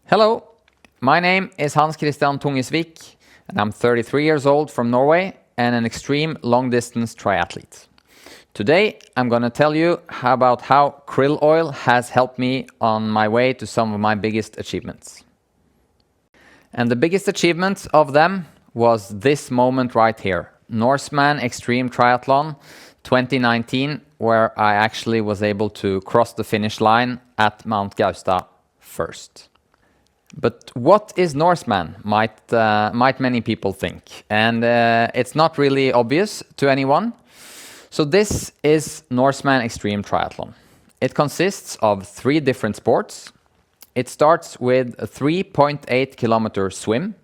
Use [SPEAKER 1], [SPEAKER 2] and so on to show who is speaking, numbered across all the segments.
[SPEAKER 1] Hello, my name is Christian Tungesvik, and I'm 33 years old from Norway and an extreme long-distance triathlete. Today, I'm going to tell you about how krill oil has helped me on my way to some of my biggest achievements. And the biggest achievement of them was this moment right here, Norseman Extreme Triathlon 2019, where I actually was able to cross the finish line at Mount Gaustad first. But what is Norseman, might many people think, and it's not really obvious to anyone. So this is Norseman Extreme Triathlon. It consists of 3 different sports. It starts with a 3.8 kilometer swim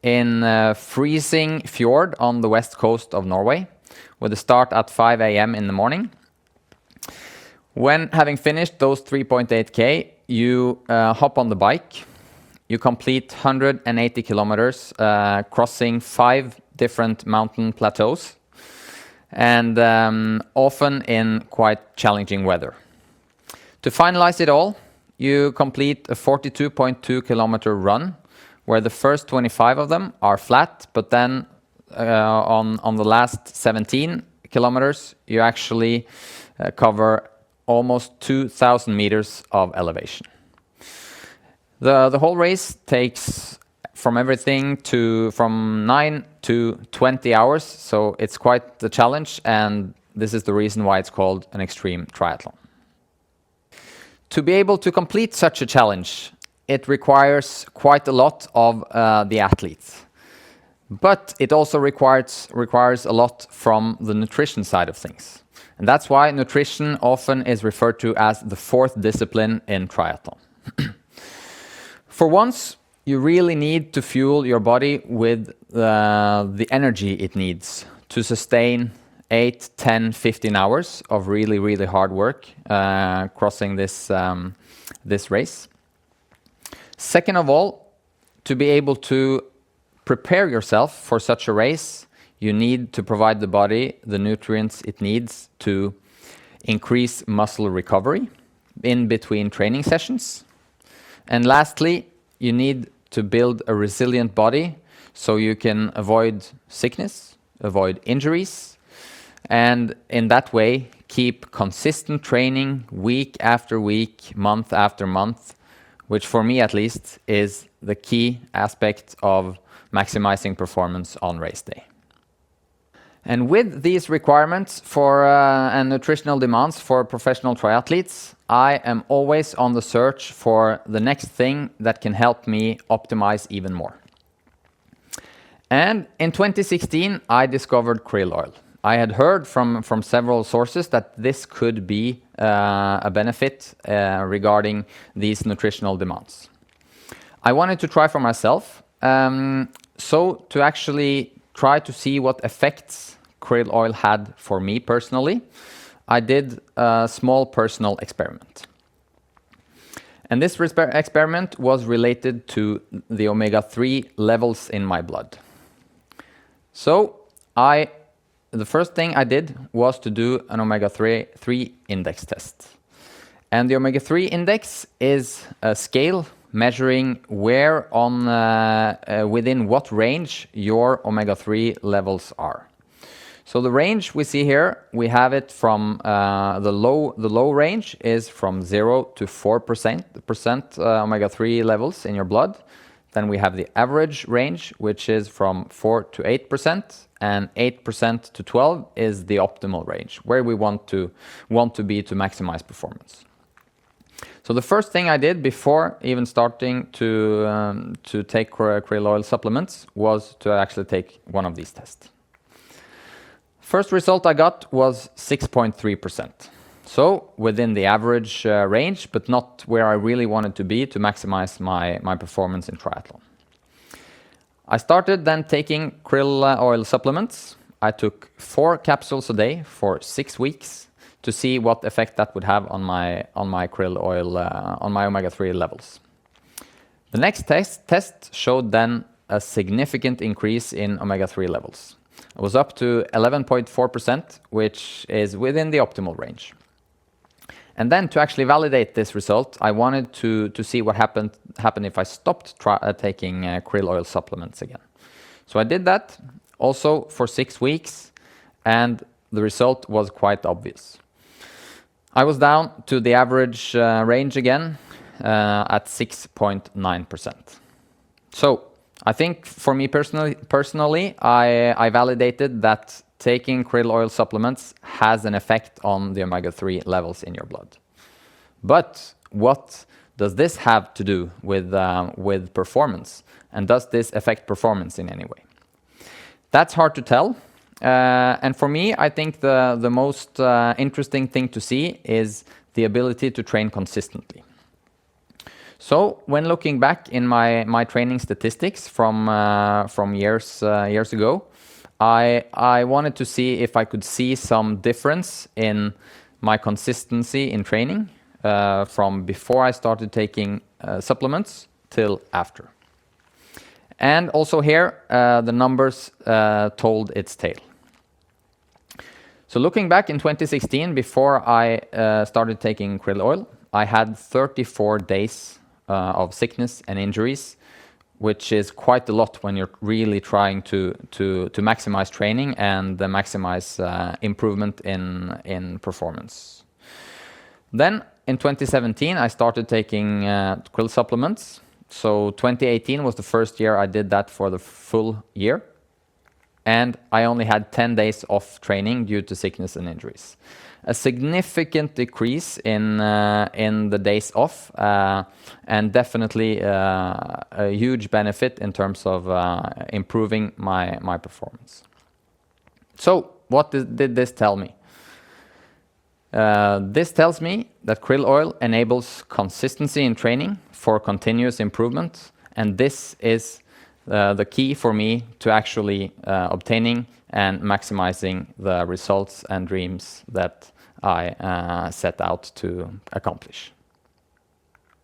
[SPEAKER 1] in a freezing fjord on the west coast of Norway, with a start at 5 a.m. in the morning. When having finished those 3.8k, you hop on the bike. You complete 180 kilometers, crossing 5 different mountain plateaus, and often in quite challenging weather. To finalize it all, you complete a 42.2 kilometer run, where the first 25 of them are flat, but then on the last 17 kilometers, you actually cover almost 2,000 meters of elevation. The whole race takes from 9 to 20 hours, so it's quite the challenge, and this is the reason why it's called an extreme triathlon. To be able to complete such a challenge, it requires quite a lot of the athletes. But it also requires a lot from the nutrition side of things. And that's why nutrition often is referred to as the 4th discipline in triathlon. For once, you really need to fuel your body with the energy it needs to sustain 8, 10, 15 hours of really, really hard work crossing this race. Second of all, to be able to prepare yourself for such a race, you need to provide the body the nutrients it needs to increase muscle recovery in between training sessions. And lastly, you need to build a resilient body so you can avoid sickness, avoid injuries, and in that way keep consistent training week after week, month after month, which for me at least is the key aspect of maximizing performance on race day. And with these requirements for and nutritional demands for professional triathletes, I am always on the search for the next thing that can help me optimize even more. And in 2016, I discovered krill oil. I had heard from several sources that this could be a benefit regarding these nutritional demands. I wanted to try for myself, so to actually try to see what effects krill oil had for me personally, I did a small personal experiment. And this experiment was related to the omega-3 levels in my blood. So the first thing I did was to do an omega-3 index test. And the omega-3 index is a scale measuring where within what range your omega-3 levels are. So the range we see here, we have it from the low range is from 0 to 4% omega-3 levels in your blood. Then we have the average range, which is from 4 to 8%, and 8% to 12 is the optimal range, where we want to be to maximize performance. So the first thing I did before even starting to take krill oil supplements was to actually take one of these tests. First result I got was 6.3%. So within the average range, but not where I really wanted to be to maximize my performance in triathlon. I started then taking krill oil supplements. I took 4 capsules a day for 6 weeks to see what effect that would have on my krill oil, on my omega-3 levels. The next test showed then a significant increase in omega-3 levels. It was up to 11.4%, which is within the optimal range. And then to actually validate this result, I wanted to see what happened if I stopped taking krill oil supplements again. So I did that also for 6 weeks, and the result was quite obvious. I was down to the average range again at 6.9%. So I think for me personally, I validated that taking krill oil supplements has an effect on the omega-3 levels in your blood. But what does this have to do with performance? And does this affect performance in any way? That's hard to tell. And for me, I think the most interesting thing to see is the ability to train consistently. So when looking back in my training statistics from years ago, I wanted to see if I could see some difference in my consistency in training from before I started taking supplements till after. And also here, the numbers told its tale. So looking back in 2016, before I started taking krill oil, I had 34 days of sickness and injuries, which is quite a lot when you're really trying to maximize training and maximize improvement in performance. Then in 2017, I started taking krill supplements. So 2018 was the first year I did that for the full year. And I only had 10 days off training due to sickness and injuries. A significant decrease in the days off, and definitely a huge benefit in terms of improving my performance. So what did this tell me? This tells me that krill oil enables consistency in training for continuous improvement, and this is the key for me to actually obtaining and maximizing the results and dreams that I set out to accomplish.